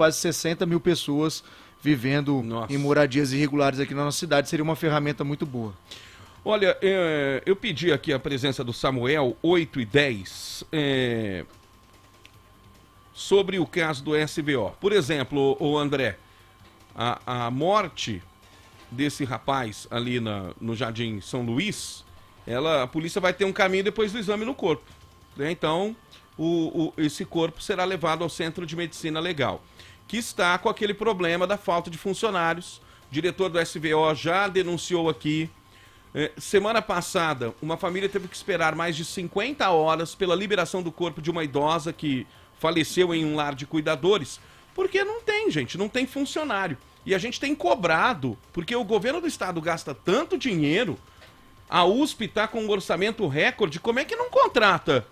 quase 60 mil pessoas vivendo em moradias irregulares aqui na nossa cidade. Seria uma ferramenta muito boa. Olha, eu pedi aqui a presença do Samuel, 8h10, sobre o caso do SVO. Por exemplo, o André, a morte desse rapaz ali no Jardim São Luís, a polícia vai ter um caminho depois do exame no corpo, né? Então, esse corpo será levado ao Centro de Medicina Legal, que está com aquele problema da falta de funcionários. O diretor do SVO já denunciou aqui. Semana passada, uma família teve que esperar mais de 50 horas pela liberação do corpo de uma idosa que faleceu em um lar de cuidadores, porque não tem, gente, não tem funcionário. E a gente tem cobrado, porque o governo do estado gasta tanto dinheiro, a USP está com um orçamento recorde, como é que não contrata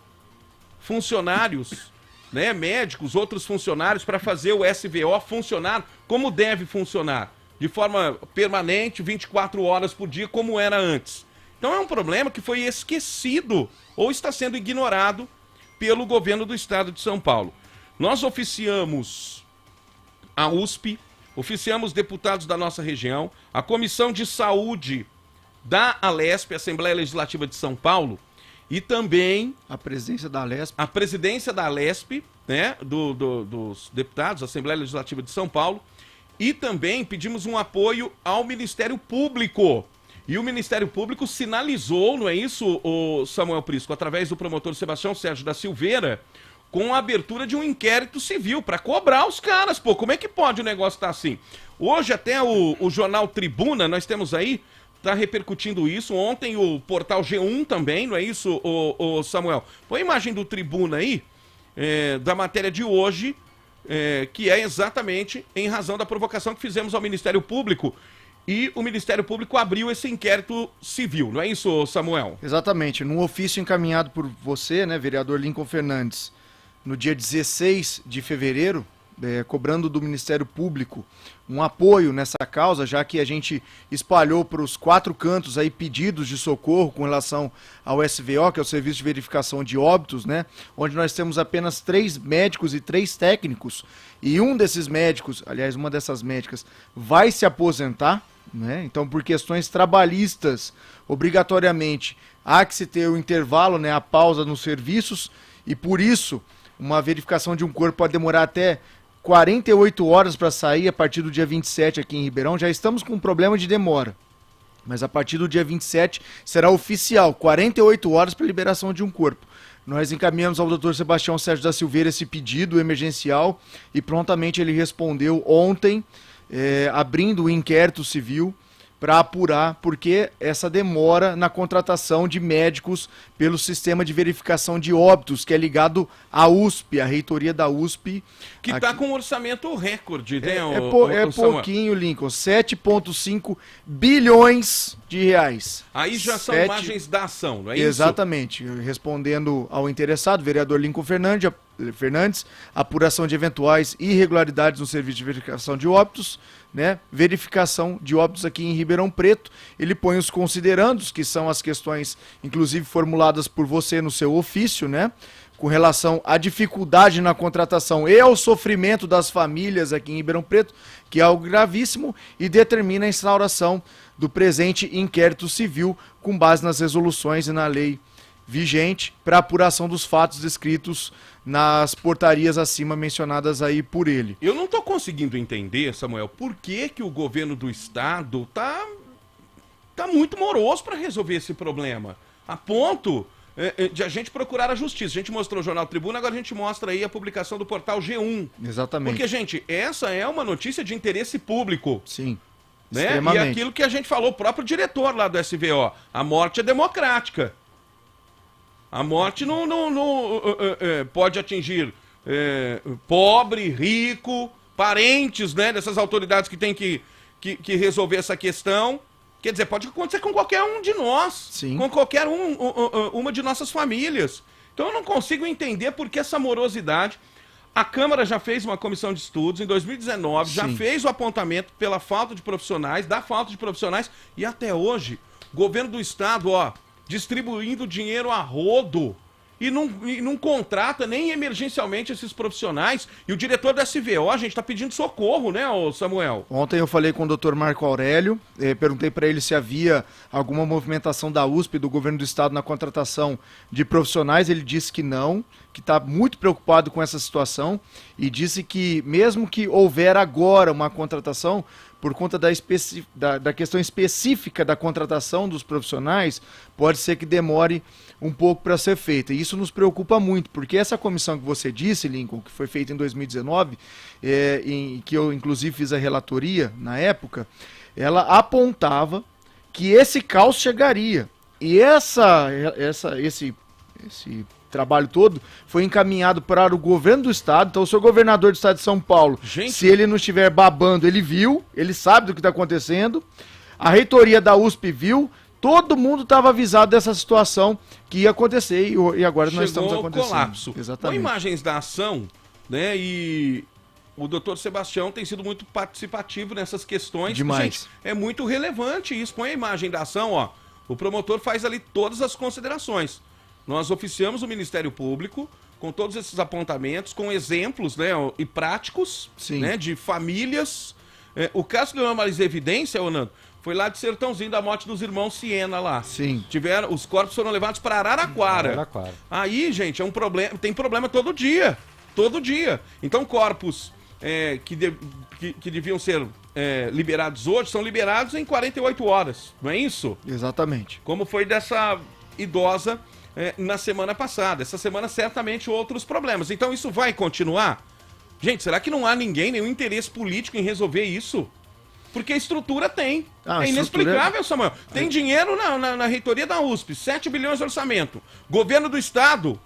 funcionários, né, médicos, outros funcionários para fazer o SVO funcionar como deve funcionar? De forma permanente, 24 horas por dia, como era antes. Então é um problema que foi esquecido ou está sendo ignorado pelo governo do estado de São Paulo. Nós oficiamos a USP, oficiamos deputados da nossa região, a Comissão de Saúde da Alesp, Assembleia Legislativa de São Paulo, e também a presidência da Alesp. A presidência da Alesp, né, dos deputados, Assembleia Legislativa de São Paulo. E também pedimos um apoio ao Ministério Público. E o Ministério Público sinalizou, não é isso, o Samuel Prisco, através do promotor Sebastião Sérgio da Silveira, com a abertura de um inquérito civil para cobrar os caras. Pô, como é que pode o negócio estar assim? Hoje até o jornal Tribuna, nós temos aí, está repercutindo isso. Ontem o portal G1 também, não é isso, o Samuel? Põe a imagem do Tribuna aí, da matéria de hoje, que é exatamente em razão da provocação que fizemos ao Ministério Público, e o Ministério Público abriu esse inquérito civil, não é isso, Samuel? Exatamente, num ofício encaminhado por você, né, vereador Lincoln Fernandes, no dia 16 de fevereiro, cobrando do Ministério Público um apoio nessa causa, já que a gente espalhou para os 4 cantos aí pedidos de socorro com relação ao SVO, que é o Serviço de Verificação de Óbitos, né? Onde nós temos apenas 3 médicos e 3 técnicos, e um desses médicos, aliás, uma dessas médicas, vai se aposentar, né? Então, por questões trabalhistas, obrigatoriamente, há que se ter o intervalo, né, a pausa nos serviços, e por isso, uma verificação de um corpo pode demorar até 48 horas para sair a partir do dia 27 aqui em Ribeirão. Já estamos com um problema de demora, mas a partir do dia 27 será oficial, 48 horas para liberação de um corpo. Nós encaminhamos ao Dr. Sebastião Sérgio da Silveira esse pedido emergencial e prontamente ele respondeu ontem, abrindo o inquérito civil para apurar porque essa demora na contratação de médicos pelo sistema de verificação de óbitos, que é ligado à USP, à reitoria da USP. Que está com um orçamento recorde, né? Pouquinho, Lincoln, 7,5 bilhões de reais. Aí já são imagens da ação, não é isso? Exatamente. Respondendo ao interessado, vereador Lincoln Fernandes, apuração de eventuais irregularidades no serviço de verificação de óbitos, né? Verificação de óbitos aqui em Ribeirão Preto. Ele põe os considerandos, que são as questões, inclusive, formuladas por você no seu ofício, né? Com relação à dificuldade na contratação e ao sofrimento das famílias aqui em Ribeirão Preto, que é algo gravíssimo, e determina a instauração do presente inquérito civil com base nas resoluções e na lei vigente para apuração dos fatos descritos nas portarias acima mencionadas aí por ele. Eu não estou conseguindo entender, Samuel, por que o governo do estado tá muito moroso para resolver esse problema, a ponto de a gente procurar a justiça. A gente mostrou o jornal Tribuna, agora a gente mostra aí a publicação do portal G1. Exatamente. Porque, gente, essa é uma notícia de interesse público. Sim. Né? E aquilo que a gente falou, o próprio diretor lá do SVO, a morte é democrática. A morte não pode atingir pobre, rico, parentes, né, dessas autoridades que têm que resolver essa questão. Quer dizer, pode acontecer com qualquer um de nós. Sim. Com qualquer uma de nossas famílias. Então eu não consigo entender por que essa morosidade. A Câmara já fez uma comissão de estudos em 2019, já fez o apontamento pela falta de profissionais, da falta de profissionais, e até hoje, o governo do estado, distribuindo dinheiro a rodo e não contrata nem emergencialmente esses profissionais. E o diretor da SVO, a gente está pedindo socorro, né, ô Samuel? Ontem eu falei com o Dr. Marco Aurélio, perguntei para ele se havia alguma movimentação da USP, do governo do estado, na contratação de profissionais. Ele disse que não, que está muito preocupado com essa situação e disse que mesmo que houver agora uma contratação, por conta da questão específica da contratação dos profissionais, pode ser que demore um pouco para ser feita. E isso nos preocupa muito, porque essa comissão que você disse, Lincoln, que foi feita em 2019, em que eu inclusive fiz a relatoria na época, ela apontava que esse caos chegaria. E esse trabalho todo foi encaminhado para o governo do estado. Então, o seu governador do estado de São Paulo, se ele não estiver babando, ele viu, ele sabe do que está acontecendo. A reitoria da USP viu, todo mundo estava avisado dessa situação que ia acontecer e agora nós estamos acontecendo. Colapso. Exatamente. Com imagens da ação, né, e o doutor Sebastião tem sido muito participativo nessas questões. Demais. Gente, é muito relevante isso. Põe a imagem da ação, ó. O promotor faz ali todas as considerações. Nós oficiamos o Ministério Público com todos esses apontamentos, com exemplos, né, e práticos, né, de famílias. O caso que deu mais evidência, Nando, foi lá de Sertãozinho, da morte dos irmãos Siena lá. Sim. Os corpos foram levados para Araraquara. Aí, gente, é um problema, tem problema todo dia. Todo dia. Então, corpos que deviam ser liberados hoje são liberados em 48 horas. Não é isso? Exatamente. Como foi dessa idosa na semana passada. Essa semana, certamente, outros problemas. Então, isso vai continuar? Gente, será que não há nenhum interesse político em resolver isso? Porque a estrutura tem. É inexplicável, Samuel. Tem dinheiro na reitoria da USP, 7 bilhões de orçamento. Governo do estado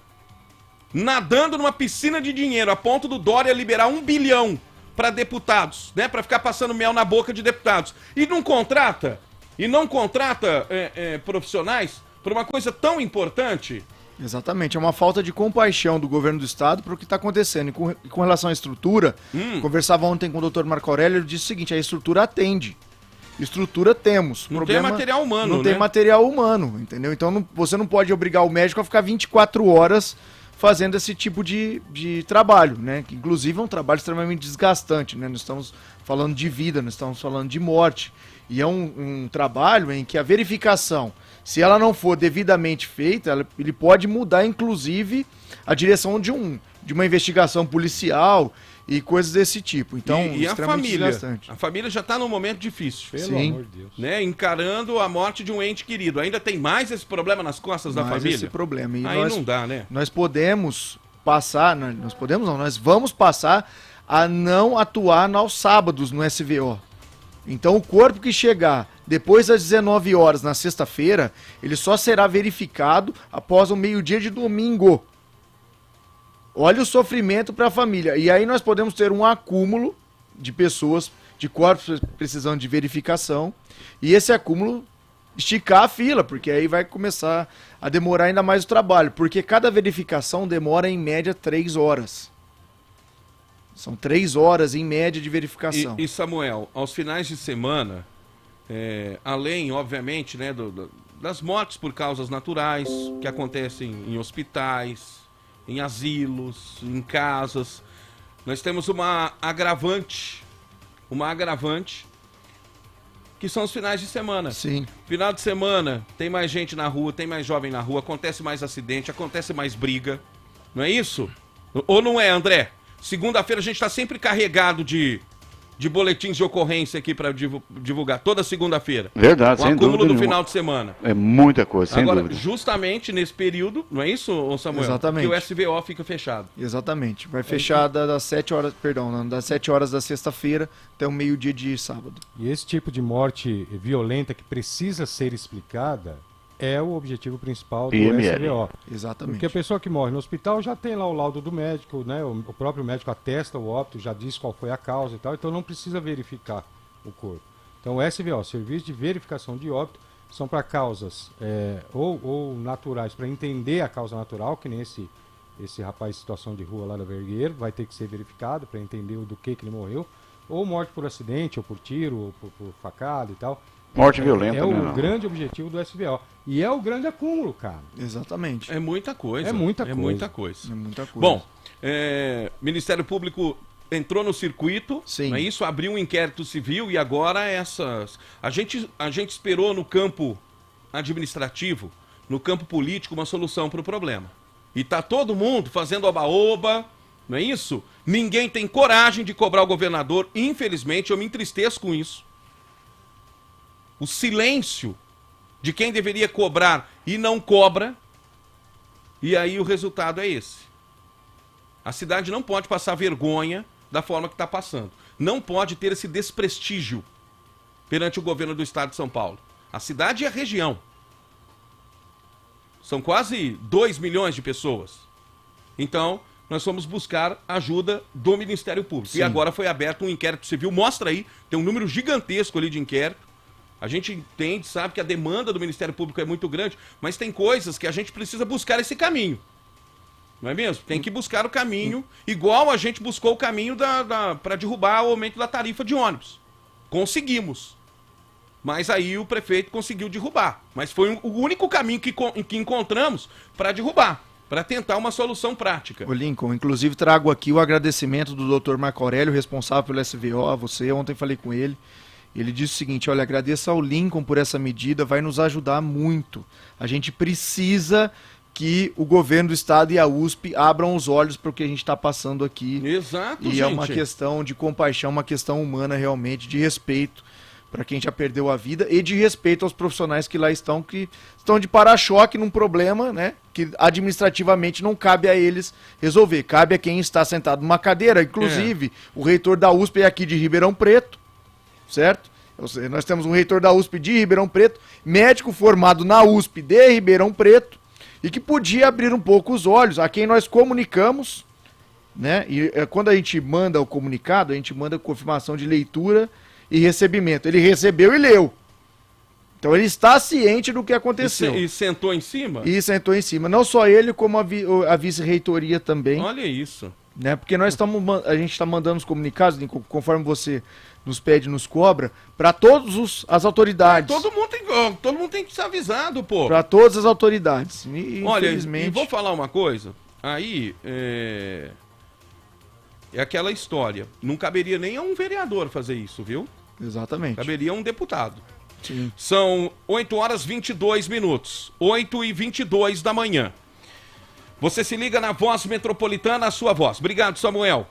nadando numa piscina de dinheiro, a ponto do Dória liberar 1 bilhão para deputados, né? Para ficar passando mel na boca de deputados. E não contrata profissionais por uma coisa tão importante. Exatamente, é uma falta de compaixão do governo do estado para o que está acontecendo. E com relação à estrutura, conversava ontem com o Dr. Marco Aurélio, ele disse o seguinte: a estrutura atende. Estrutura temos. Não tem material humano, Não tem material humano, entendeu? Então você não pode obrigar o médico a ficar 24 horas fazendo esse tipo de trabalho, né? Que inclusive é um trabalho extremamente desgastante, né? Nós estamos falando de vida, nós estamos falando de morte. E é um trabalho em que a verificação, se ela não for devidamente feita, ele pode mudar, inclusive, a direção de uma investigação policial e coisas desse tipo. Então, e a família? Desgastante. A família já está num momento difícil. Pelo amor de Deus. Né? Encarando a morte de um ente querido. Ainda tem mais esse problema nas costas da família? Esse problema. E aí não dá, né? Nós podemos passar, nós vamos passar a não atuar aos sábados no SVO. Então o corpo que chegar depois das 19 horas na sexta-feira, ele só será verificado após o meio-dia de domingo. Olha o sofrimento para a família. E aí nós podemos ter um acúmulo de pessoas, de corpos precisando de verificação, e esse acúmulo esticar a fila, porque aí vai começar a demorar ainda mais o trabalho, porque cada verificação demora em média 3 horas. São 3 horas em média de verificação. E Samuel, aos finais de semana, além, obviamente, né, das mortes por causas naturais, que acontecem em hospitais, em asilos, em casas, nós temos uma agravante, que são os finais de semana. Sim. Final de semana, tem mais gente na rua, tem mais jovem na rua, acontece mais acidente, acontece mais briga, não é isso? Ou não é, André? Segunda-feira a gente está sempre carregado de boletins de ocorrência aqui para divulgar, toda segunda-feira. Verdade, sem dúvida. O acúmulo do final de semana. É muita coisa, sem dúvida. Agora, justamente nesse período, não é isso, Samuel? Exatamente. Que o SVO fica fechado. Exatamente. Vai fechar das 7 horas, das 7 horas da sexta-feira até o meio-dia de sábado. E esse tipo de morte violenta que precisa ser explicada é o objetivo principal do SVO. Exatamente. Porque a pessoa que morre no hospital já tem lá o laudo do médico, né? O próprio médico atesta o óbito, já diz qual foi a causa e tal, então não precisa verificar o corpo. Então o SVO, Serviço de Verificação de Óbito, são para causas ou naturais, para entender a causa natural, que nem esse rapaz em situação de rua lá da Vergueiro, vai ter que ser verificado para entender do que ele morreu, ou morte por acidente, ou por tiro, ou por facada e tal. Morte violenta, É né? o Não. grande objetivo do SVO. E é o grande acúmulo, cara. Exatamente. É muita coisa. É muita É coisa. muita coisa. É muita coisa. Bom, Ministério Público entrou no circuito, Sim. não é isso? Abriu um inquérito civil e agora essas... A gente esperou no campo administrativo, no campo político, uma solução para o problema. E tá todo mundo fazendo oba-oba, não é isso? Ninguém tem coragem de cobrar o governador. Infelizmente, eu me entristeço com isso. O silêncio de quem deveria cobrar e não cobra. E aí o resultado é esse. A cidade não pode passar vergonha da forma que está passando. Não pode ter esse desprestígio perante o governo do estado de São Paulo. A cidade e a região. São quase 2 milhões de pessoas. Então, nós fomos buscar ajuda do Ministério Público. Sim. E agora foi aberto um inquérito civil. Mostra aí, tem um número gigantesco ali de inquérito. A gente entende, sabe que a demanda do Ministério Público é muito grande, mas tem coisas que a gente precisa buscar esse caminho. Não é mesmo? Tem que buscar o caminho, igual a gente buscou o caminho para derrubar o aumento da tarifa de ônibus. Conseguimos. Mas aí o prefeito conseguiu derrubar. Mas foi o único caminho que encontramos para derrubar, para tentar uma solução prática. Ô Lincoln, inclusive trago aqui o agradecimento do Dr. Marco Aurélio, responsável pelo SVO, a você. Ontem falei com ele. Ele disse o seguinte: olha, agradeço ao Lincoln por essa medida, vai nos ajudar muito. A gente precisa que o governo do estado e a USP abram os olhos para o que a gente está passando aqui. Exato, E gente. é uma questão de compaixão, uma questão humana realmente, de respeito para quem já perdeu a vida e de respeito aos profissionais que lá estão, que estão de para-choque num problema, né, que administrativamente não cabe a eles resolver. Cabe a quem está sentado numa cadeira, inclusive o reitor da USP é aqui de Ribeirão Preto, certo? Nós temos um reitor da USP de Ribeirão Preto, médico formado na USP de Ribeirão Preto, e que podia abrir um pouco os olhos a quem nós comunicamos, né? E quando a gente manda o comunicado, a gente manda confirmação de leitura e recebimento. Ele recebeu e leu. Então ele está ciente do que aconteceu. E sentou em cima? E sentou em cima. Não só ele, como a vice-reitoria também. Olha isso. Né? Porque a gente está mandando os comunicados, conforme você nos pede, nos cobra, para todas as autoridades. Todo mundo tem que ser avisado, pô. Para todas as autoridades. E, olha, infelizmente... e vou falar uma coisa. Aí, é aquela história. Não caberia nem a um vereador fazer isso, viu? Exatamente. Caberia a um deputado. Sim. São 8h22. 8h22 da manhã. Você se liga na Voz Metropolitana, a sua voz. Obrigado, Samuel.